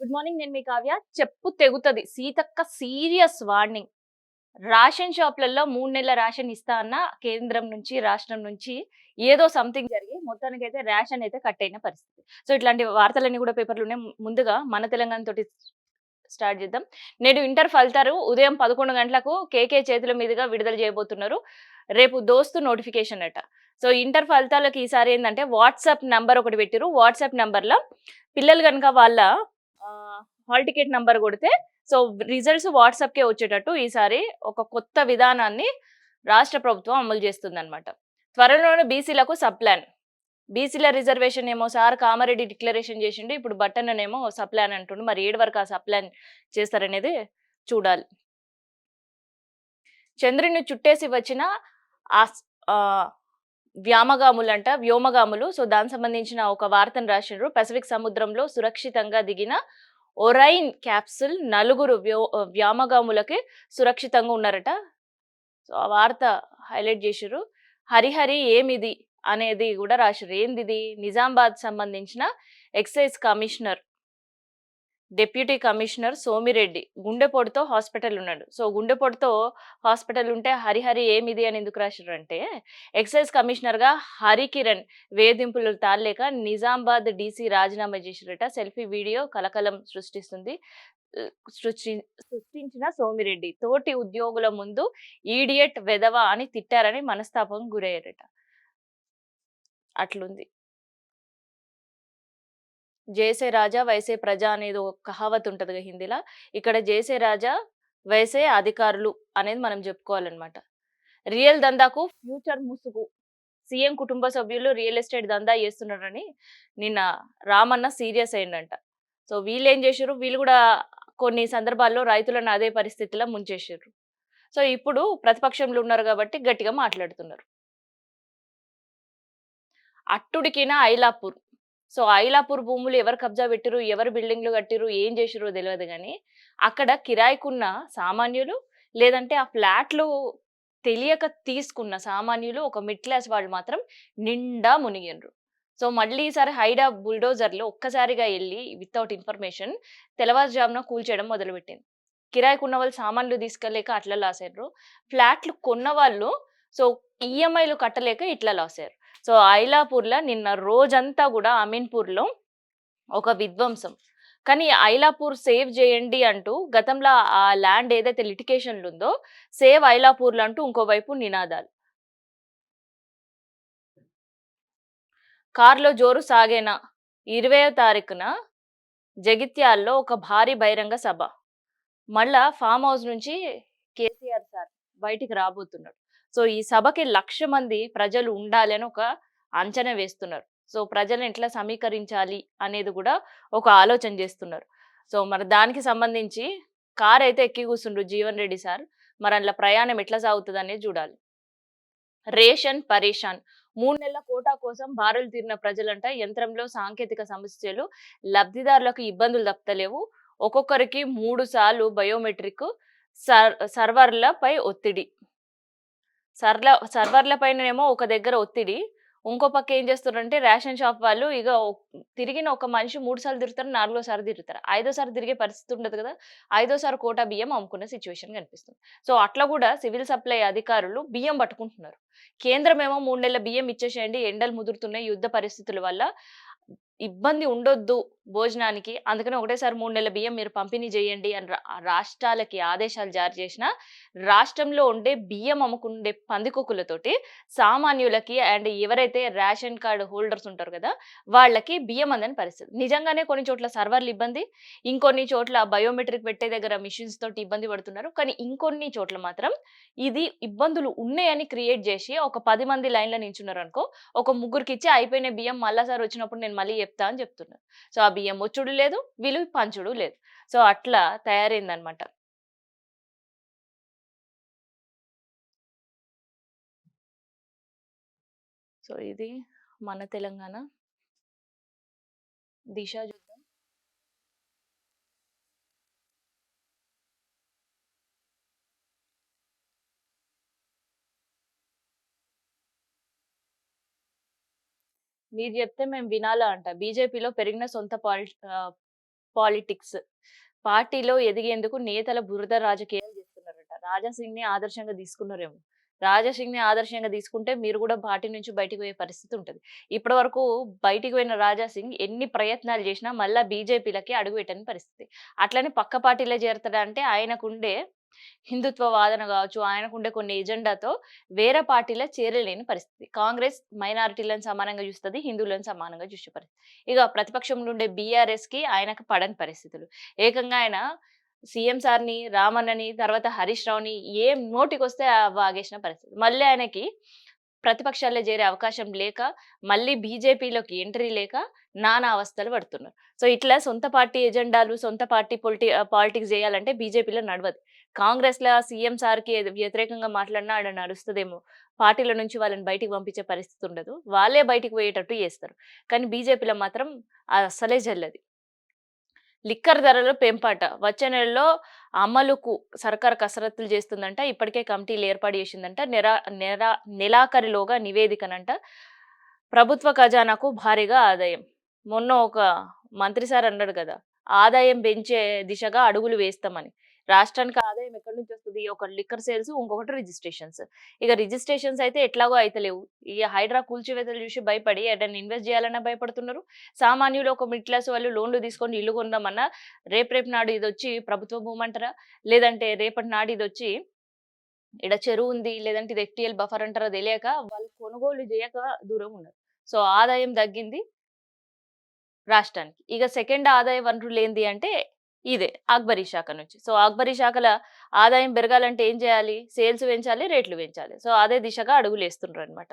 Good morning. నేను మీ కావ్య. చెప్పు తెగుతది. Seethakka serious warning. రేషన్ షాపులలో 3 నెలల రేషన్ ఇస్తా అన్న కేంద్రం నుంచి, రాష్ట్రం నుంచి ఏదో సంథింగ్ జరిగి మొత్తానికైతే రేషన్ అయితే కట్ అయిన పరిస్థితి. సో, ఇట్లాంటి వార్తలన్నీ కూడా పేపర్‌లో ఉన్నాయి. ముందుగా మన తెలంగాణ తోటి స్టార్ట్ చేద్దాం. నేడు ఇంటర్ ఫలితాలు ఉదయం 11 గంటలకు కేకే చేతుల మీదుగా విడుదల చేయబోతున్నారు. రేపు దోస్తు నోటిఫికేషన్ అట. సో, ఇంటర్ ఫలితాలకు ఈసారి ఏందంటే వాట్సాప్ నంబర్ ఒకటి పెట్టిర్రు. వాట్సాప్ నంబర్‌లో పిల్లలు గనుక వాళ్ళ హాల్ టికెట్ నంబర్ కొడితే సో రిజల్ట్స్ వాట్సాప్‌కే వచ్చేటట్టు ఈసారి ఒక కొత్త విధానాన్ని రాష్ట్ర ప్రభుత్వం అమలు చేస్తుందన్నమాట. త్వరలోనే బీసీలకు సబ్ ప్లాన్. బీసీల రిజర్వేషన్ ఏమో సార్ కామారెడ్డి డిక్లరేషన్ చేసిండు. ఇప్పుడు బట్టన్ననేమో సబ్ ప్లాన్ అంటుండు. మరి ఏడు వరకు ఆ సబ్ ప్లాన్ చేస్తారనేది చూడాలి. చంద్రుడిని చుట్టేసి వచ్చిన ఆహ్, ఆహ్, వ్యోమగాములు. సో, దానికి సంబంధించిన ఒక వార్తను రాసిండ్రు. పసిఫిక్ సముద్రంలో సురక్షితంగా దిగిన ఒరైన్ క్యాప్సూల్ నలుగురు వ్యోమగాములకి సురక్షితంగా ఉన్నారట. సో, ఆ వార్త హైలైట్ చేసిర్రు. హరిహరి ఏమిది అనేది కూడా రాసిర్రు. ఏందిది? నిజామాబాద్ సంబంధించిన excise commissioner deputy commissioner Somireddy గుండెపోటుతో హాస్పిటల్ ఉన్నాడు. సో, గుండెపోటుతో హాస్పిటల్ ఉంటే హరిహరి ఏమిది అని ఎందుకు రాసిర్రంటే ఎక్సైజ్ కమిషనర్‌గా హరికిరణ్ వేధింపులు తాళలేక నిజామాబాద్ డీసీ రాజీనామా చేసిర్రట. సెల్ఫీ వీడియో కలకలం సృష్టిస్తుంది. ఆహ్, సృష్టి సృష్టించిన సోమిరెడ్డి తోటి ఉద్యోగుల ముందు ఈడియట్ వెధవ అని తిట్టారని మనస్తాపం గురయ్యారట. అట్లుంది. జైసే రాజా వైసే ప్రజా అనేది ఒక కహావత్ ఉంటదిగా హిందీలా. ఇక్కడ జైసే రాజా వైసే అధికారులు అనేది మనం చెప్పుకోవాలన్నమాట. రియల్ దందాకు ఫ్యూచర్ ముసుగు. సీఎం కుటుంబ సభ్యులు రియల్ ఎస్టేట్ దందా చేస్తున్నారని నిన్న రామన్న సీరియస్ అయిండంట. సో, వీళ్ళేం చేసిర్రు, వీళ్ళు కూడా కొన్ని సందర్భాల్లో రైతులను అదే పరిస్థితిలో ముంచేసిర్రు. సో, ఇప్పుడు ప్రతిపక్షంలో ఉన్నారు కాబట్టి గట్టిగా మాట్లాడుతున్నారు. అట్టుడికిన ఐలాపూర్. సో, ఐలాపూర్ భూములు ఎవరు కబ్జా పెట్టిర్రు, ఎవరు బిల్డింగ్‌లు కట్టిర్రు, ఏం చేసిర్రో తెలవదు గానీ, అక్కడ కిరాయికున్న సామాన్యులు, లేదంటే ఆ ఫ్లాట్‌లు తెలియక తీసుకున్న సామాన్యులు, ఒక మిడ్ క్లాస్ వాళ్ళు మాత్రం నిండా మునిగిండ్రు. సో, మళ్ళీ ఈసారి హైడా బుల్డోజర్‌లు ఒక్కసారిగా ఎళ్లి వితౌట్ ఇన్ఫర్మేషన్ తెల్లవారుజామున కూల్చేయడం మొదలుపెట్టింది. కిరాయికున్న వాళ్ళు సామాన్లు తీసుకెళ్ళలేక అట్లా లాస్ అయ్యిండ్రు. ఫ్లాట్‌లు కొన్నవాళ్ళు సో, ఈఎంఐలు కట్టలేక ఇట్లా లాస్ అయ్యారు. సో, ఐలాపూర్‌ల నిన్న రోజంతా గూడా అమీన్‌పూర్‌లో ఒక విధ్వంసం. కానీ ఐలాపూర్ సేవ్ జేయండి అంటూ గతంలో ఆ ల్యాండ్ ఏదైతే లిటిగేషన్‌లో ఉందో సేవ్ ఐలాపూర్‌లో అంటూ ఇంకోవైపు నినాదాలు. కార్‌లో జోరు సాగేనా 20వ తారీఖున జగిత్యాల్లో ఒక భారీ బహిరంగ సభ. మళ్ళా ఫార్మ్ హౌస్ నుంచి కేసీఆర్ సార్ బయటికి రాబోతున్నాడు. సో, ఈ సభకి 1,00,000 మంది ప్రజలు ఉండాలి అని ఒక అంచనా వేస్తున్నారు. సో, ప్రజల్ని ఎట్లా సమీకరించాలి అనేది గూడా ఒక ఆలోచన జేస్తున్నారు. సో, మరి దానికి సంబంధించి కారైతే ఎక్కి కూర్చుండ్రు జీవన్ రెడ్డి సార్. మరి అందులో ప్రయాణం ఎట్లా సాగుతదనేది జూడాలి. రేషన్ పరేషాన్. 3 నెలల కోటా కోసం బారులు తీరిన ప్రజలంట. యంత్రంలో సాంకేతిక సమస్యలు, లబ్ధిదారులకు ఇబ్బందులు తప్పుతలేవు. ఒక్కొక్కరికి 3 సార్లు బయోమెట్రిక్ సర్వర్‌లపై ఒత్తిడి. సర్వర్‌ల పైనేమో ఒక దగ్గర ఒత్తిడి. ఇంకో పక్క ఏం చేస్తుర్రంటే రేషన్ షాప్ వాళ్ళు ఇగ తిరిగిన ఒక మనిషి 3 సార్లు తిరుగుతారు, నాలుగోసారి తిరుగుతారు. ఐదోసారి తిరిగే పరిస్థితి ఉండదు కదా! ఐదోసారి కోటా బియ్యం అమ్ముకునే సిట్యుయేషన్ కనిపిస్తుంది. సో, అట్లా కూడా సివిల్ సప్లై అధికారులు బియ్యం పట్టుకుంటున్నారు. కేంద్రమేమో 3 నెలల బియ్యం ఇచ్చేసేయండి, ఎండలు ముదురుతున్నాయి, యుద్ధ పరిస్థితుల వల్ల ఇబ్బంది ఉండొద్దు భోజనానికి. అందుకని ఒకటేసారి 3 నెలల బియ్యం మీరు పంపిణీ చేయండి అని రాష్ట్రాలకి ఆదేశాలు జారీ చేసినా, రాష్ట్రంలో ఉండే బియ్యం అమ్ముకుండే పందికొక్కులతోటి సామాన్యులకి అండ్ ఎవరైతే రేషన్ కార్డ్ హోల్డర్స్ ఉంటారు కదా! వాళ్ళకి బియ్యం అందని పరిస్థితి. నిజంగానే కొన్ని చోట్ల సర్వర్‌లు ఇబ్బంది. ఇంకొన్ని చోట్ల బయోమెట్రిక్ పెట్టే దగ్గర మెషిన్స్ తోటి ఇబ్బంది పడుతున్నారు. కానీ ఇంకొన్ని చోట్ల మాత్రం ఇది ఇబ్బందులు ఉన్నాయని క్రియేట్ చేసి ఒక 10 మంది లైన్‌లో నించున్నారనుకో, ఒక ముగ్గురికిచ్చి అయిపోయిన బియ్యం మళ్ళా సారి వచ్చినప్పుడు నేను మళ్ళీ చెప్తా అని చెప్తున్నారు. సో, ఆ బియ్యం వచ్చుడు లేదు, వీళ్ళు పంచుడు లేదు. సో, అట్లా తయారైందనమాట. సో, ఇది మన తెలంగాణ. దిశ చూద్దాం. మీరు చెప్తే మేము వినాలా అంట. బీజేపీలో పెరిగిన సొంత పాలిటిక్స్. పార్టీలో ఎదిగేందుకు నేతల బురద రాజకీయాలు చేస్తున్నారట. రాజా సింగ్‌ని ఆదర్శంగా తీసుకున్నారేమో. రాజా సింగ్‌ని ఆదర్శంగా తీసుకుంటే మీరు కూడా పార్టీ నుంచి బయటికి పోయే పరిస్థితి ఉంటది. ఇప్పటి వరకు బయటికి పోయిన రాజా సింగ్ ఎన్ని ప్రయత్నాలు చేసినా మళ్ళా బీజేపీలకి అడుగుపెట్టని పరిస్థితి. అట్లని పక్క పార్టీలో చేరతాడా అంటే ఆయనకుండే హిందుత్వ వాదన గావచ్చు, ఆయనకుండే కొన్ని ఎజెండాతో వేరే పార్టీలో చేరలేని పరిస్థితి. కాంగ్రెస్ మైనారిటీలను సమానంగా చూస్తది. హిందువులను సమానంగా చూసే పరిస్థితి. ఇగ ప్రతిపక్షంలో ఉండే బీఆర్ఎస్‌కి ఆయనకు పడని పరిస్థితులు. ఏకంగా ఆయన సీఎం సార్‌ని, రామన్నని, తర్వాత హరీష్ రావుని ఏం నోటికొస్తే వాగేసిన పరిస్థితి. మళ్ళీ ఆయనకి ప్రతిపక్షాల్లో చేరే అవకాశం లేక, మళ్ళీ బీజేపీలోకి ఎంట్రీ లేక నానా అవస్థలు పడుతున్నారు. సో, ఇట్లా సొంత పార్టీ ఎజెండాలు, సొంత పార్టీ పాలిటిక్స్ జేయాలంటే బీజేపీలో నడవదు. కాంగ్రెస్‌ల సీఎం సార్‌కి వ్యతిరేకంగా మాట్లాడినా ఆడ నడుస్తదేమో. పార్టీల నుంచి వాళ్ళని బయటికి పంపించే పరిస్థితి ఉండదు. వాళ్ళే బయటికి పోయేటట్టు చేస్తారు. కానీ బీజేపీలో మాత్రం అస్సలే జల్లది. లిక్కర్ ధరల పెంపట. వచ్చే నెలలో అమలుకు సర్కారు కసరత్తులు చేస్తుందంట. ఇప్పటికే కమిటీలు ఏర్పాటు చేసిందంట. నెలాఖరులోగా నివేదికనంట. ప్రభుత్వ ఖజానాకు భారీగా ఆదాయం. మొన్న ఒక మంత్రి సార్ అన్నాడు గదా! ఆదాయం పెంచే దిశగా అడుగులు వేస్తామని. రాష్ట్రానికి ఆదాయం ఎక్కడి నుంచొస్తది? ఒక లిక్కర్ సేల్స్, ఇంకొకటి రిజిస్ట్రేషన్స్. ఇక రిజిస్ట్రేషన్స్ అయితే ఎట్లాగో అయితలేవు. ఈ హైడ్రా కూల్చివేతలు చూసి భయపడి ఎటన్నా ఇన్వెస్ట్ చేయాలన్నా భయపడుతున్నారు. సామాన్యులు ఒక మిడిల్ క్లాస్ వాళ్ళు లోన్‌లు తీసుకొని ఇల్లు కొందామన్నా రేపు నాడు ఇదొచ్చి ప్రభుత్వ భూమంటారా? లేదంటే రేపటి నాడు ఇదొచ్చి ఈడ చెరువుంది, లేదంటే ఇది ఎఫ్‌టీఎల్ బఫర్ అంటారో తెలియక వాళ్ళు కొనుగోలు చేయక దూరంగున్నారు. సో, ఆదాయం తగ్గింది రాష్ట్రానికి. ఇక సెకండ్ ఆదాయ వనరులేంది అంటే ఇదే అక్బరీ శాఖ నుంచి. సో, అక్బరీ శాఖల ఆదాయం పెరగాలంటే ఏం చేయాలి? సేల్స్ పెంచాలి, రేట్లు పెంచాలి. సో, అదే దిశగా అడుగులేస్తుండ్రనమాట.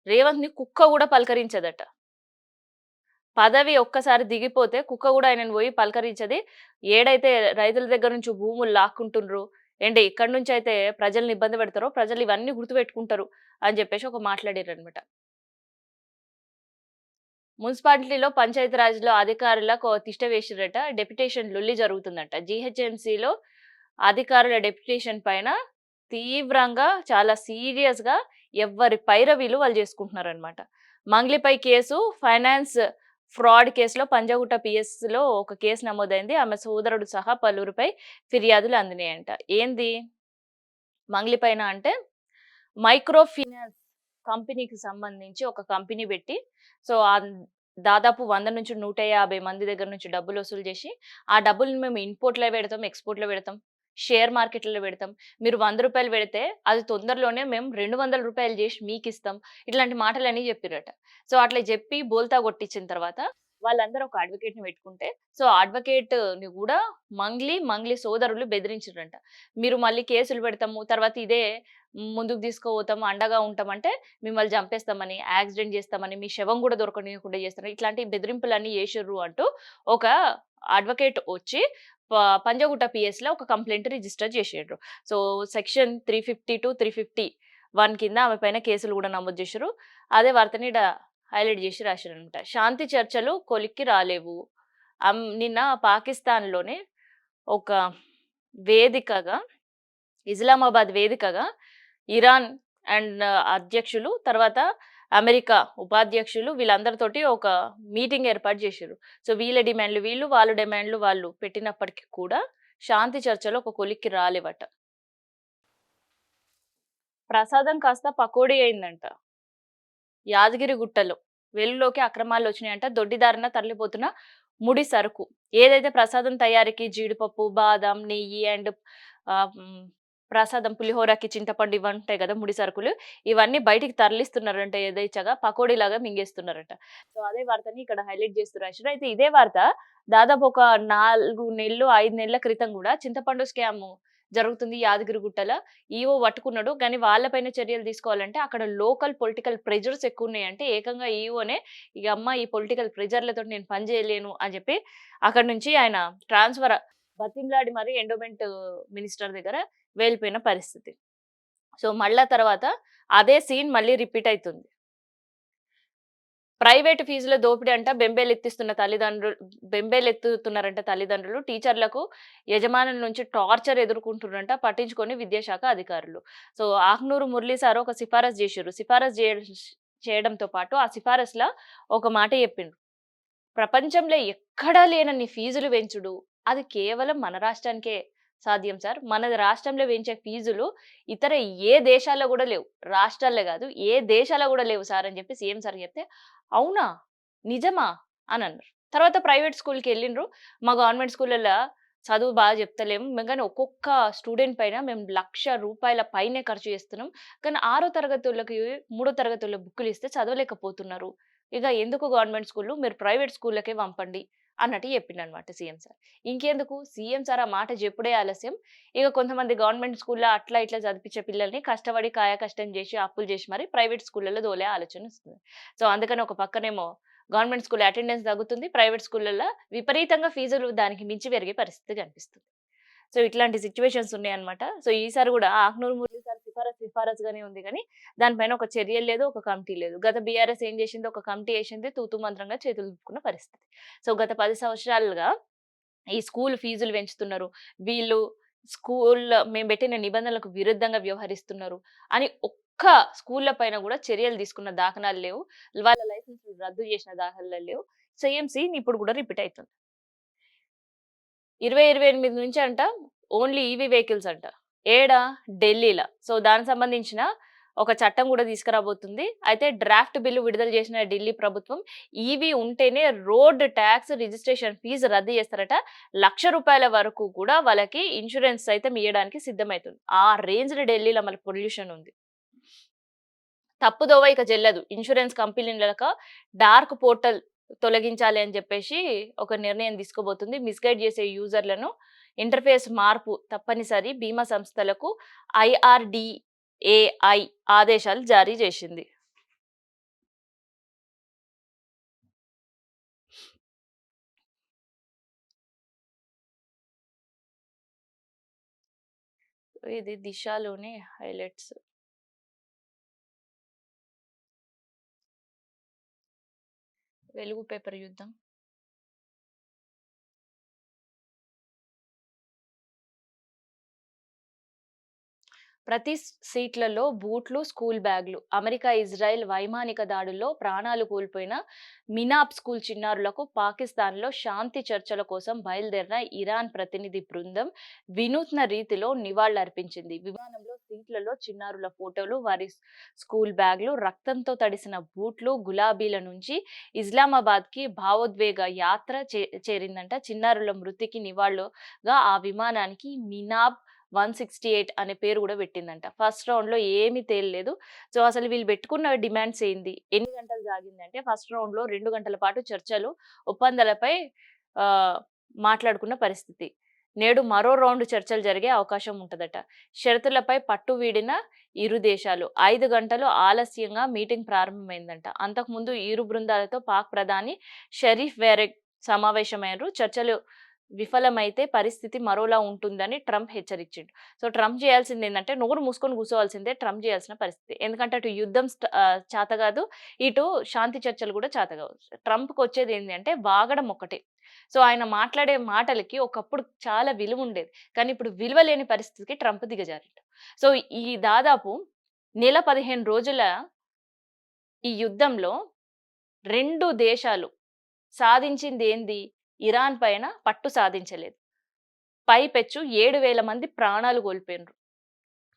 రేవంత్‌ని కుక్క గూడా పలకరించదట. పదవి ఒక్కసారి దిగిపోతే కుక్క గూడా ఆయనను పోయి పలకరించది. ఏడైతే రైతుల దగ్గర నుంచి భూములు లాక్కుంటుండ్రు, ఏంటి ఇక్కడి నుంచయితే ప్రజల్ని ఇబ్బంది పెడతారో ప్రజలు ఇవన్నీ గుర్తుపెట్టుకుంటారు అని జెప్పేసి ఒక మాట్లాడిర్రనమాట. మున్సిపాలిటీలో పంచాయతీ రాజ్‌లో అధికారులకు తిష్ట వేసిర్రట. డెప్యుటేషన్ లొల్లి జరుగుతుందంట. జీహెచ్ఎంసీలో అధికారుల డెప్యుటేషన్ పైన తీవ్రంగా చాలా సీరియస్‌గా ఎవ్వరి పైరవీలు వాళ్ళు చేసుకుంటున్నారనమాట. మంగ్లీపై కేసు ఫైనాన్స్ ఫ్రాడ్ కేసులో పంజాగుట్ట పీఎస్‌లో ఒక కేసు నమోదైంది. ఆమె సోదరుడు సహా పలువురిపై ఫిర్యాదులు అందినాయంట. ఏంది మంగ్లీ పైన అంటే మైక్రో ఫైనాన్స్ కంపెనీకి సంబంధించి ఒక కంపెనీ పెట్టి సో, దాదాపు 100-150 మంది దగ్గర నుంచి డబ్బులు వసూలు చేసి, ఆ డబ్బుల్ని మేము ఇన్‌పోర్ట్‌లో పెడతాం, ఎక్స్‌పోర్ట్‌లో పెడతాం, షేర్ మార్కెట్‌లలో పెడతాం. మీరు రూ. 100 పెడితే అది తొందరలోనే మేము రూ. 200 చేసి మీకిస్తాం. ఇట్లాంటి మాటలన్నీ చెప్పిర్రట. సో, అట్లా చెప్పి బోల్తా కొట్టించిన తర్వాత వాళ్ళందరూ ఒక అడ్వకేట్‌ని పెట్టుకుంటే, సో, అడ్వకేట్‌ని గూడా మంగ్లీ సోదరులు బెదిరించిర్రంట. మీరు మళ్ళీ కేసులు పెడతాము, తర్వాత ఇదే ముందుకు తీసుకుపోతాం, అండగా ఉంటామంటే మిమ్మల్ని చంపేస్తామని, యాక్సిడెంట్ చేస్తామని, మీ శవం గూడా దొరకనీయకుండా చేస్తామని, ఇట్లాంటి బెదిరింపులన్నీ చేసిర్రు అంటూ ఒక అడ్వకేట్ వచ్చి ప పంజాగుట్ట పీఎస్‌లో ఒక కంప్లెయింట్ రిజిస్టర్ చేసిండ్రు. సో, సెక్షన్ 350-351 కింద ఆమె పైన కేసులు గూడా నమోదు చేసిర్రు. అదే వార్తని ఈడ హైలైట్ చేసి రాసిర్రనమాట. శాంతి చర్చలు కొలిక్కి రాలేవు. నిన్న పాకిస్తాన్‌లోనే ఒక వేదికగా ఇస్లామాబాద్ వేదికగా ఇరాన్ అండ్ అధ్యక్షులు, తర్వాత అమెరికా ఉపాధ్యక్షులు వీళ్ళందరితోటి ఒక మీటింగ్ ఏర్పాటు చేసిర్రు. సో, వీళ్ళ డిమాండ్‌లు వీళ్ళు, వాళ్ళ డిమాండ్‌లు వాళ్ళు పెట్టినప్పటికి కూడా శాంతి చర్చలు ఒక కొలిక్కి రాలేవట. ప్రసాదం కాస్త పకోడీ అయిందంట. యాదగిరిగుట్టలో వెలుగులోకి అక్రమాలొచ్చినాయంట. దొడ్డిదారిన తరలిపోతున్న ముడి సరుకు. ఏదైతే ప్రసాదం తయారీకి జీడిపప్పు, బాదాం, నెయ్యి అండ్ హ్మ్. ప్రసాదం పులిహోరకి చింతపండు ఇవుంటాయి గదా! ముడి సరుకులు. ఇవన్నీ బయటికి తరలిస్తున్నారంట యథేచ్ఛగా. పకోడీలాగా మింగేస్తున్నారట. సో, అదే వార్తని ఇక్కడ హైలైట్ చేస్తూ రాసిర్రు. అయితే ఇదే వార్త దాదాపు ఒక 4 నెలలు, 5 నెలల క్రితం గూడా చింతపండు స్కాము జరుగుతుంది యాదగిరిగుట్టల. ఈవో పట్టుకున్నాడు. కానీ వాళ్ళ పైన చర్యలు తీసుకోవాలంటే అక్కడ లోకల్ పొలిటికల్ ప్రెషర్స్ ఎక్కువున్నాయంటే ఏకంగా ఈవోనే ఇగ అమ్మ ఈ పొలిటికల్ ప్రెషర్‌లతోటి నేను పని చేయలేను అని చెప్పి అక్కడి నుంచి ఆయన ట్రాన్స్‌ఫర్ బతిమలాడి మరి ఎండోమెంట్ మినిస్టర్ దగ్గర వెళ్ళిపోయిన పరిస్థితి. సో, మళ్ళా తర్వాత అదే సీన్ మళ్ళీ రిపీట్ అయితుంది. ప్రైవేట్ ఫీజుల దోపిడీ అంట బెంబేలెత్తుతున్నారంట తల్లిదండ్రులు. టీచర్లకు యజమానుల నుంచి టార్చర్ ఎదుర్కొంటుర్రంట. పట్టించుకొని విద్యాశాఖ అధికారులు. సో, ఆకునూరు మురళీ సార్ ఒక సిఫారసు జేషిర్రు. సిఫారసు చేయడంతో పాటు ఆ సిఫారసుల ఒక మాట చెప్పిండ్రు. ప్రపంచంలో ఎక్కడా లేనన్ని ఫీజులు పెంచుడు, అది కేవలం మన రాష్ట్రానికే సాధ్యం సార్. మన రాష్ట్రంలో పెంచే ఫీజులు ఇతర ఏ దేశాల్లో గూడా లేవు. రాష్ట్రాల్లో గాదు, ఏ దేశాల్లో గూడా లేవు సార్ అని జెప్పి సీఎం సార్ చెప్తే, అవునా? నిజమా? అనన్నారు. తర్వాత ప్రైవేట్ స్కూల్‌కెళ్ళిండ్రు. మా గవర్నమెంట్ స్కూల్లల్ల చదువు బాగా చెప్తలేము. గానీ ఒక్కొక్క స్టూడెంట్ పైన మేము రూ. 1,00,000 పైనే ఖర్చు చేస్తున్నాం. కానీ 6 తరగతోళ్ళకి, 3 తరగతోళ్ళ బుక్కులిస్తే చదవలేకపోతున్నారు. ఇగ ఎందుకు గవర్నమెంట్ స్కూల్లు, మీరు ప్రైవేట్ స్కూల్లకే పంపండి అన్నట్టు చెప్పిండనమాట సీఎం సార్. ఇంకెందుకు సీఎం సార్ ఆ మాట జెప్పుడే ఆలస్యం. ఇగ కొంతమంది గవర్నమెంట్ స్కూల్‌లో అట్లా ఇట్లా చదివిపిచ్చే పిల్లల్ని కష్టపడి కాయకష్టం జేసి, అప్పులు జేసి మరి ప్రైవేట్ స్కూల్‌లలో దోలే ఆలోచనొస్తుంది. సో, అందుకని ఒక పక్కనేమో గవర్నమెంట్ స్కూల్ అటెండెన్స్ తగ్గుతుంది. ప్రైవేట్ స్కూల్‌లల్ల విపరీతంగా ఫీజులు దానికి మించి పెరిగే పరిస్థితి కనిపిస్తుంది. సో, ఇట్లాంటి సిట్యుయేషన్స్ ఉన్నాయన్నమాట. సో, ఈసారి గూడా ఆకునూరు మురళి సార్ సిఫారసుగానే ఉంది గానీ, దానిపైన ఒక చర్యలు లేదు, ఒక కమిటీ లేదు. గత బీఆర్ఎస్ ఏం జేసింది, ఒక కమిటీ ఏసింది, తూతూ మంత్రంగా చేతులు దులుపుకున్న పరిస్థితి. సో, గత 10 సంవత్సరాలుగా ఈ స్కూల్ ఫీజులు పెంచుతున్నారు. వీళ్ళు మేము పెట్టిన నిబంధనలకు విరుద్ధంగా వ్యవహరిస్తున్నారు అని ఒక్క స్కూల్ల పైన గూడా చర్యలు తీసుకున్న దాఖనాలు లేవు. వాళ్ళ లైసెన్స్‌లు రద్దు చేసిన దాఖలాలు లేవు. సేమ్ సీన్ ఇప్పుడు గూడా రిపీట్ అయితుంది. 2028 నుంచి అంట ఓన్లీ ఈవీ వెహికల్స్ అంట. ఏడ? ఢిల్లీల. సో, దానికి సంబంధించిన ఒక చట్టం గూడా తీసుకురాబోతుంది. అయితే డ్రాఫ్ట్ బిల్లు విడుదల చేసిన ఢిల్లీ ప్రభుత్వం ఈవీ ఉంటేనే రోడ్ టాక్స్ రిజిస్ట్రేషన్ ఫీజు రద్దు చేస్తారట. రూ. 1,00,000 వరకు కూడా వాళ్ళకి ఇన్స్యూరెన్స్ సైతం ఇయ్యడానికి సిద్ధమైతుంది. ఆ రేంజ్‌లో ఢిల్లీలో మళ్ళీ పొల్యూషన్ ఉంది. తప్పుదోవ ఇక చెల్లదు. ఇన్స్యూరెన్స్ కంపెనీలకు డార్క్ పోర్టల్ తొలగించాలి అని చెప్పేసి ఒక నిర్ణయం తీసుకోబోతుంది. మిస్‌గైడ్ చేసే యూజర్‌లను ఇంటర్‌ఫేస్ మార్పు తప్పనిసరి బీమా సంస్థలకు ఐఆర్‌డీఏఐ ఆదేశాలు జారీ చేసింది. ఇది దిశలోని హైలైట్స్. వెలుగు పేపర్ చూద్దాం. ప్రతి సీట్లలో బూట్లు, స్కూల్ బ్యాగ్‌లు. అమెరికా, ఇజ్రాయెల్ వైమానిక దాడుల్లో ప్రాణాలు కోల్పోయిన మినాబ్ స్కూల్ చిన్నారులకు పాకిస్తాన్‌లో శాంతి చర్చల కోసం బయలుదేరిన ఇరాన్ ప్రతినిధి బృందం వినూత్న రీతిలో నివాళులర్పించింది. విమానంలో సీట్లలో చిన్నారుల ఫోటోలు, వారి స్కూల్ బ్యాగ్‌లు, రక్తంతో తడిసిన బూట్లు, గులాబీల నుంచి ఇస్లామాబాద్‌కి భావోద్వేగ యాత్ర చేరిందంట. చిన్నారుల మృతికి నివాళులుగా ఆ విమానానికి మినాబ్ 168 అనే పేరు గూడా పెట్టిందంట. ఫస్ట్ రౌండ్‌లో ఏమి తేలలేదు. సో, అసలు వీళ్ళు పెట్టుకున్న డిమాండ్స్ ఏంది? ఎన్ని గంటలు సాగిందంటే ఫస్ట్ రౌండ్‌లో 2 గంటల పాటు చర్చలు, ఒప్పందాలపై ఆహ్, మాట్లాడుకున్న పరిస్థితి. నేడు మరో రౌండ్ చర్చలు జరిగే అవకాశం ఉంటదట. షరతులపై పట్టు వీడిన ఇరు దేశాలు. 5 గంటలు ఆలస్యంగా మీటింగ్ ప్రారంభమైందంట. అంతకుముందు ఇరు బృందాలతో పాక్ ప్రధాని షరీఫ్ వేరెక్ సమావేశమయ్యారు. చర్చలు విఫలమైతే పరిస్థితి మరోలా ఉంటుందని ట్రంప్ హెచ్చరించిండు. సో, ట్రంప్ చేయాల్సిందేందంటే నోరు మూసుకొని కూసోవాల్సిందే ట్రంప్ చేయాల్సిన పరిస్థితి. ఎందుకంటే అటు యుద్ధం చాత కాదు, ఇటు శాంతి చర్చలు కూడా చాత కావు. ట్రంప్‌కొచ్చేదేంది అంటే వాగడం ఒక్కటే. సో, ఆయన మాట్లాడే మాటలకి ఒకప్పుడు చాలా విలువుండేది. కానీ ఇప్పుడు విలువ లేని పరిస్థితికి ట్రంప్ దిగజారిండు. సో, ఈ దాదాపు నెల 15 రోజుల ఈ యుద్ధంలో 2 దేశాలు సాధించిందేంది? ఇరాన్ పైన పట్టు సాధించలేదు. పైపెచ్చు 7,000 మంది ప్రాణాలు కోల్పోయిండ్రు.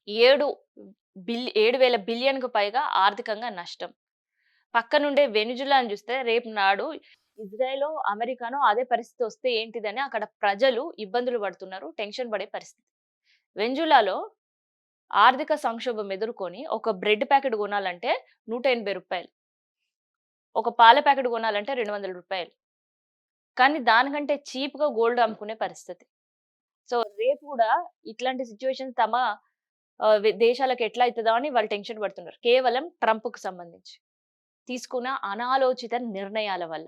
7,000 బిలియన్‌కు పైగా ఆర్థికంగా నష్టం. పక్కనుండే వెనిజులాను చూస్తే రేపు నాడు ఇజ్రాయెలో, అమెరికానో అదే పరిస్థితి వస్తే ఏంటిదని అక్కడ ప్రజలు ఇబ్బందులు పడుతున్నారు. టెన్షన్ పడే పరిస్థితి. వెనిజులాలో ఆర్థిక సంక్షోభం ఎదుర్కొని ఒక బ్రెడ్ ప్యాకెట్ కొనాలంటే రూ. 180. ఒక పాల ప్యాకెట్ కొనాలంటే రూ. 200. కానీ దానికంటే చీప్‌గా గోల్డ్ అమ్ముకునే పరిస్థితి. సో, రేపు గూడా ఇట్లాంటి సిట్యుయేషన్స్ తమ దేశాలకు ఎట్లా అయితదో అని వాళ్ళు టెన్షన్ పడుతున్నారు. కేవలం ట్రంప్‌కి సంబంధించి. తీసుకున్న అనాలోచిత నిర్ణయాల వల్ల.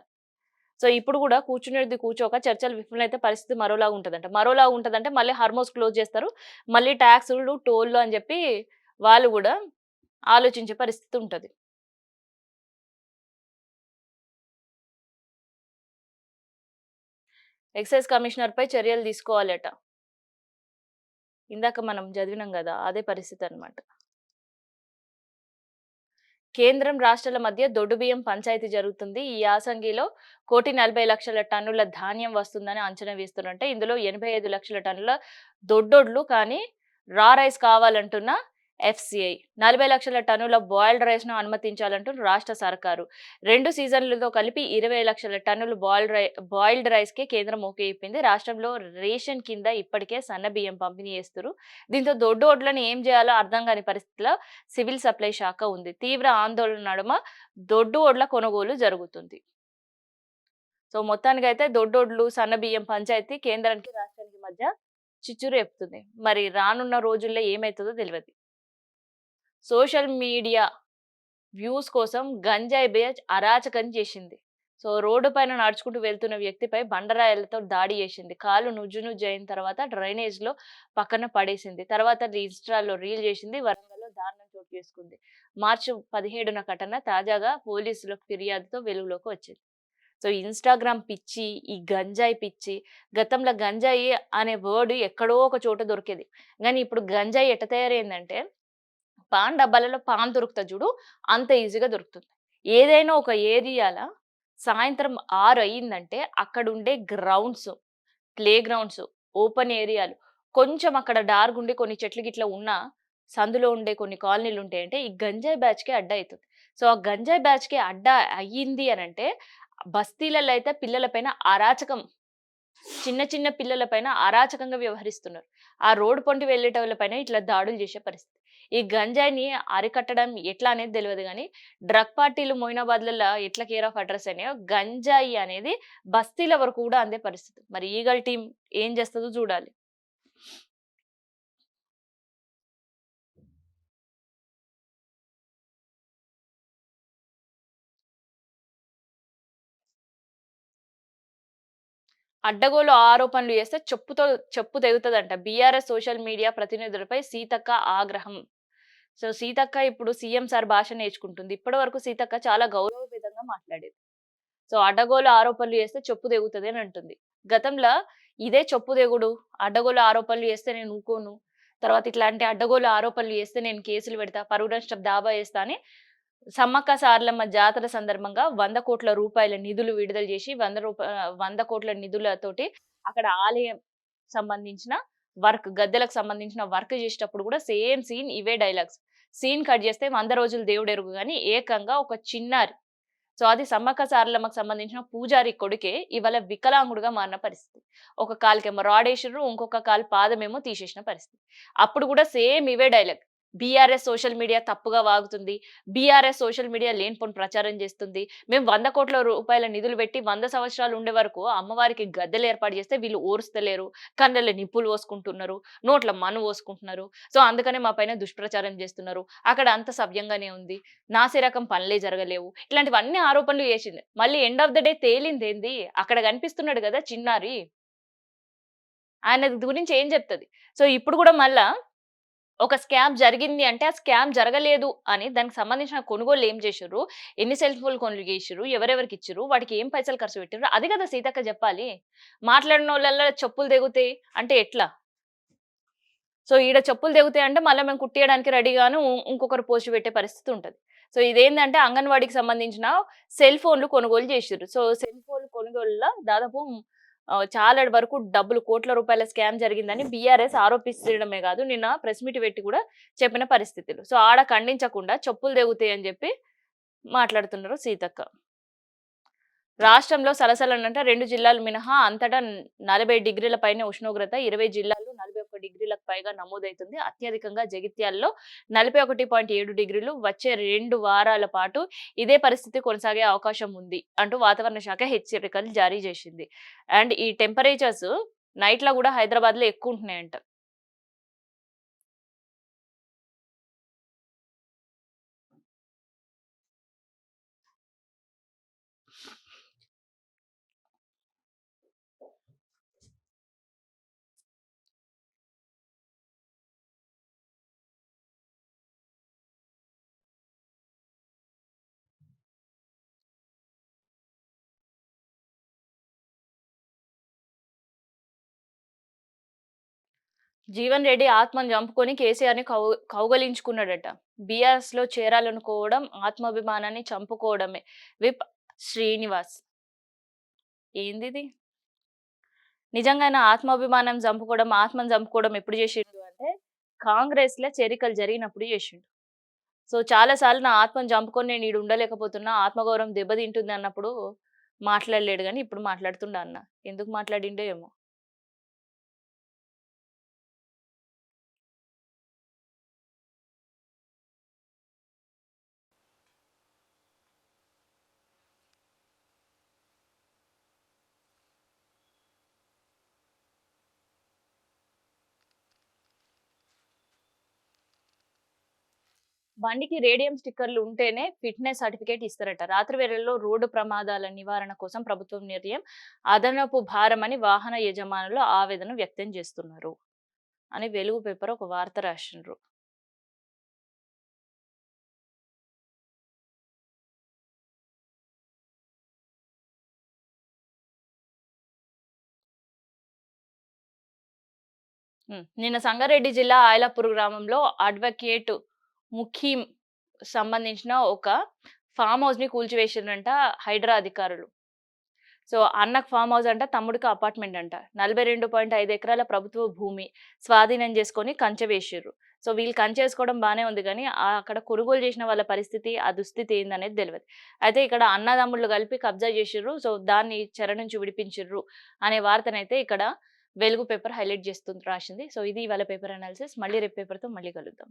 సో, ఇప్పుడు గూడా కూర్చునేది కూర్చోక చర్చలు విఫలమైతే పరిస్థితి మరోలాగా ఉంటదంట. మరోలాగా ఉంటదంటే మళ్ళీ హార్మోస్ క్లోజ్ చేస్తారు. మళ్ళీ టాక్సులు, టోల్‌లు అని జెప్పి వాళ్ళు గూడా ఆలోచించే పరిస్థితి ఉంటది. ఎక్సైజ్ కమిషనర్‌పై చర్యలు తీసుకోవాలట. ఇందాక మనం చదివినాం గదా! అదే పరిస్థితనమాట. కేంద్రం, రాష్ట్రాల మధ్య దొడ్డు బియ్యం పంచాయతీ జరుగుతుంది. ఈ యాసంగిలో 1,40,00,000 టన్నుల ధాన్యం వస్తుందని అంచనా వేస్తున్నంటే ఇందులో 85,00,000 టన్నుల దొడ్డొడ్లు కానీ రా రైస్ కావాలంటున్న ఎఫ్‌సీఐ. 40,00,000 టన్నుల బాయిల్డ్ రైస్‌ను అనుమతించాలంటూ రాష్ట్ర సర్కారు. 2 సీజన్లతో కలిపి 20,00,000 టన్నులు బాయిల్డ్ రైస్‌కి కేంద్రం ఓకే ఇప్పింది. రాష్ట్రంలో రేషన్ కింద ఇప్పటికే సన్న బియ్యం పంపిణీ చేస్తుర్రు. దీంతో దొడ్డోడ్లను ఏం చేయాలో అర్థం కాని పరిస్థితిలో సివిల్ సప్లై శాఖ ఉంది. తీవ్ర ఆందోళన నడుమ దొడ్డు ఓడ్ల కొనుగోలు జరుగుతుంది. సో, మొత్తానికైతే దొడ్డోడ్లు, సన్నబియ్యం పంచాయతీ కేంద్రానికి, రాష్ట్రానికి మధ్య చిచ్చు రేపుతుంది. మరి రానున్న రోజుల్లో ఏమైతదో తెలవది. సోషల్ మీడియా వ్యూస్ కోసం గంజాయి బ్యాచ్ అరాచకం చేసింది. సో, రోడ్డు పైన నడుచుకుంటూ వెళ్తున్న వ్యక్తిపై బండరాయలతో దాడి చేసింది. కాలు నుజ్జు నుజ్జు అయిన తర్వాత డ్రైనేజ్‌లో పక్కన పడేసింది. తర్వాత ఇన్‌స్టాలో రీల్ చేసింది. వరంగల్‌లో దారుణం చోటు చేసుకుంది. మార్చి 17న ఘటన తాజాగా పోలీసులకు ఫిర్యాదుతో వెలుగులోకి వచ్చింది. సో, ఇన్‌స్టాగ్రామ్ పిచ్చి, ఈ గంజాయి పిచ్చి, గతంలో గంజాయి అనే వర్డ్ ఎక్కడో ఒక చోట దొరికేది. గానీ ఇప్పుడు గంజాయి ఎట్ట తయారైందంటే పాన్ డబ్బాలలో పాన్ దొరుకుతది జూడు, అంత ఈజీగా దొరుకుతుంది. ఏదైనా ఒక ఏరియాల సాయంత్రం 6 అయిందంటే అక్కడుండే గ్రౌండ్స్, ప్లే గ్రౌండ్స్, ఓపెన్ ఏరియాలు కొంచెం అక్కడ డార్క్‌గుండి కొన్ని చెట్లు గిట్ల ఉన్నా, సందులో ఉండే కొన్ని కాలనీలుంటాయంటే ఈ గంజాయి బ్యాచ్‌కే అడ్డ అయితది. సో, ఆ గంజాయి బ్యాచ్‌కి అడ్డ అయ్యింది అనంటే బస్తీలలో అయితే పిల్లల పైన అరాచకం, చిన్న చిన్న పిల్లల పైన అరాచకంగా వ్యవహరిస్తున్నారు. ఆ రోడ్డు పొంటి వెళ్ళేటోళ్ళ పైన ఇట్లా దాడులు చేసే పరిస్థితి. ఈ గంజాయిని అరికట్టడం ఎట్లా అనేది తెలవదు గానీ, డ్రగ్ పార్టీలు మొయినాబాద్‌లల్ల ఎట్లా కేర్ ఆఫ్ అడ్రెస్ అయినాయో, గంజాయి అనేది బస్తీల వరకు కూడా అందే పరిస్థితి. మరి ఈగల్ టీమ్ ఏం చేస్తదో చూడాలి. అడ్డగోలు ఆరోపణలు చేస్తే చెప్పు తెగుతదంట. బీఆర్ఎస్ సోషల్ మీడియా ప్రతినిధులపై సీతక్క ఆగ్రహం. సో, సీతక్క ఇప్పుడు సీఎం సార్ భాష నేర్చుకుంటుంది. ఇప్పటివరకు సీతక్క చాలా గౌరవప్రదంగా మాట్లాడేది. సో, అడ్డగోలు ఆరోపణలు చేస్తే చెప్పు తెగుతది అని అంటుంది. గతంలో ఇదే చెప్పు తెగుడు, అడ్డగోలు ఆరోపణలు చేస్తే నేను ఊకోను. తర్వాత ఇట్లాంటి అడ్డగోలు ఆరోపణలు చేస్తే నేను కేసులు పెడతా, పరువు నష్టం దావా ఏస్తా అని సమ్మక్క సారలమ్మ జాతర సందర్భంగా 100,00,00,000 రూపాయల నిధులు విడుదల చేసి 100,00,00,000 నిధులతోటి అక్కడ ఆలయం సంబంధించిన గద్దెలకు సంబంధించిన వర్క్ చేసేటప్పుడు కూడా సేమ్ సీన్ ఇవే డైలాగ్స్. సీన్ కట్ చేస్తే 100 రోజులు దేవుడెరుగు గాని ఏకంగా ఒక చిన్నారి, సో, అది సమ్మక్క సారలమ్మకు సంబంధించిన పూజారి కొడుకే ఇవాళ వికలాంగుడుగా మారిన పరిస్థితి. ఒక కాలుకేమో రాడేసిర్రు. ఇంకొక కాలు పాదమేమో తీసేసిన పరిస్థితి. అప్పుడు కూడా సేమ్ ఇవే డైలాగ్. బీఆర్ఎస్ సోషల్ మీడియా తప్పుగా వాగుతుంది. బీఆర్ఎస్ సోషల్ మీడియా లేనిపోని ప్రచారం చేస్తుంది. మేము 100,00,00,000 రూపాయల నిధులు పెట్టి 100 సంవత్సరాలు ఉండే వరకు అమ్మవారికి గద్దెలు ఏర్పాటు చేస్తే వీళ్ళు ఓర్స్తలేరు. కళ్ళలో నిప్పులు పోసుకుంటున్నారు. నోట్ల మన్ను పోసుకుంటున్నారు. సో, అందుకనే మా పైన దుష్ప్రచారం చేస్తున్నారు. అక్కడ అంత సవ్యంగానే ఉంది. నాసిరకం పనులే జరగలేవు. ఇట్లాంటివన్నీ ఆరోపణలు చేసింది. మళ్ళీ ఎండ్ ఆఫ్ ద డే తేలిందేంది? అక్కడ కనిపిస్తున్నాడు గదా చిన్నారి. ఆయన గురించి ఏం చెప్తది? సో, ఇప్పుడు గూడా మళ్ళా ఒక స్కామ్ జరిగింది అంటే, ఆ స్కామ్ జరగలేదు అని దానికి సంబంధించిన కొనుగోళ్ళు ఏం చేషిర్రు? ఎన్ని సెల్ ఫోన్లు కొనుగోలు చేషిర్రు? ఎవరెవరికిచ్చిర్రు? వాటికి ఏం పైసలు ఖర్చు పెట్టిర్రు? అది గదా సీతక్క జెప్పాలి. మాట్లాడినోళ్ళల్ల చెప్పులు తెగుతాయి అంటే ఎట్లా? సో, ఈడ చెప్పులు తెగుతాయంటే మళ్ళా మేము కుట్టియడానికి రెడీగాను ఇంకొకరు పోస్ట్ పెట్టే పరిస్థితి ఉంటది. సో, ఇదేందంటే అంగన్‌వాడీకి సంబంధించిన సెల్ ఫోన్‌లు కొనుగోలు జేషిర్రు. సో, సెల్ ఫోన్ కొనుగోలులో దాదాపు చాలా వరకు డబ్బులు కోట్ల రూపాయల స్కామ్ జరిగిందని బీఆర్ఎస్ ఆరోపిచ్చడమే గాదు, నిన్న ప్రెస్ మీట్ పెట్టి గూడా చెప్పిన పరిస్థితులు. సో, ఆడ ఖండించకుండా చెప్పులు తెగుతాయని జెప్పి మాట్లాడుతున్నారు సీతక్క. రాష్ట్రంలో సలసలనంట 2 జిల్లాలు మినహా అంతటా 40 డిగ్రీల పైనే ఉష్ణోగ్రత. 20 జిల్లాల్లో 41 డిగ్రీలకు పైగా నమోదైతుంది. అత్యధికంగా జగిత్యాలలో 41.7 డిగ్రీలు. వచ్చే 2 వారాల పాటు ఇదే పరిస్థితి కొనసాగే అవకాశం ఉంది అంటూ వాతావరణ శాఖ హెచ్చరికలు జారీ చేసింది. అండ్ ఈ టెంపరేచర్స్ నైట్‌లో గూడా హైదరాబాద్‌లో ఎక్కువుంటున్నాయంట. జీవన్ రెడ్డి ఆత్మను చంపుకొని కేసీఆర్‌ని కౌగలించుకున్నాడట. బీఆర్ఎస్‌లో చేరాలనుకోవడం ఆత్మాభిమానాన్ని చంపుకోవడమే. విప్ శ్రీనివాస్. ఏందిది? నిజంగా ఆయన ఆత్మాభిమానం చంపుకోవడం, ఆత్మను చంపుకోవడం ఎప్పుడు చేసిండు అంటే, కాంగ్రెస్‌లో చేరికలు జరిగినప్పుడు చేసిండు. సో, చాలా సార్లు నా ఆత్మను చంపుకొని నేను ఈడ ఉండలేకపోతున్నా, ఆత్మగౌరవం దెబ్బతింటుంది అన్నప్పుడు మాట్లాడలేడు గానీ, ఇప్పుడు మాట్లాడుతుండు అన్న. ఎందుకు మాట్లాడిండో ఏమో! బండికి రేడియం స్టిక్కర్‌లు ఉంటేనే ఫిట్‌నెస్ సర్టిఫికేట్ ఇస్తారట. రాత్రి వేళల్లో రోడ్డు ప్రమాదాల నివారణ కోసం ప్రభుత్వం నిర్ణయం అదనపు భారమని వాహన యజమానులు ఆవేదన వ్యక్తం చేస్తున్నారు అని వెలుగు పేపర్ ఒక వార్త రాసిండ్రు. నిన్న సంగారెడ్డి జిల్లా ఆయలాపూర్ గ్రామంలో అడ్వకేట్ ముఖీం సంబంధించిన ఒక ఫార్మ్ హౌస్‌ని కూల్చివేసిండ్రంట హైడ్రా అధికారులు. సో, అన్నకు ఫార్మ్ హౌస్ అంట, తమ్ముడికి అపార్ట్‌మెంట్ అంట. 42.5 ఎకరాల ప్రభుత్వ భూమి స్వాధీనం చేసుకొని కంచె వేసిర్రు. సో, వీళ్ళు కంచేసుకోవడం బానే ఉంది గానీ, అక్కడ కొనుగోలు చేసిన వాళ్ళ పరిస్థితి, ఆ దుస్థితి ఏందనేది తెలవదు. అయితే ఇక్కడ అన్నదమ్ముళ్ళు కలిపి కబ్జా చేసిర్రు. సో, దాన్ని చెర నుంచి విడిపించిర్రు అనే వార్తనైతే ఇక్కడ వెలుగు పేపర్ హైలైట్ చేస్తుంది రాసింది. సో, ఇది ఇవాళ పేపర్ అనాలిసిస్. మళ్ళీ రేపు పేపర్‌తో మళ్ళీ కలుద్దాం.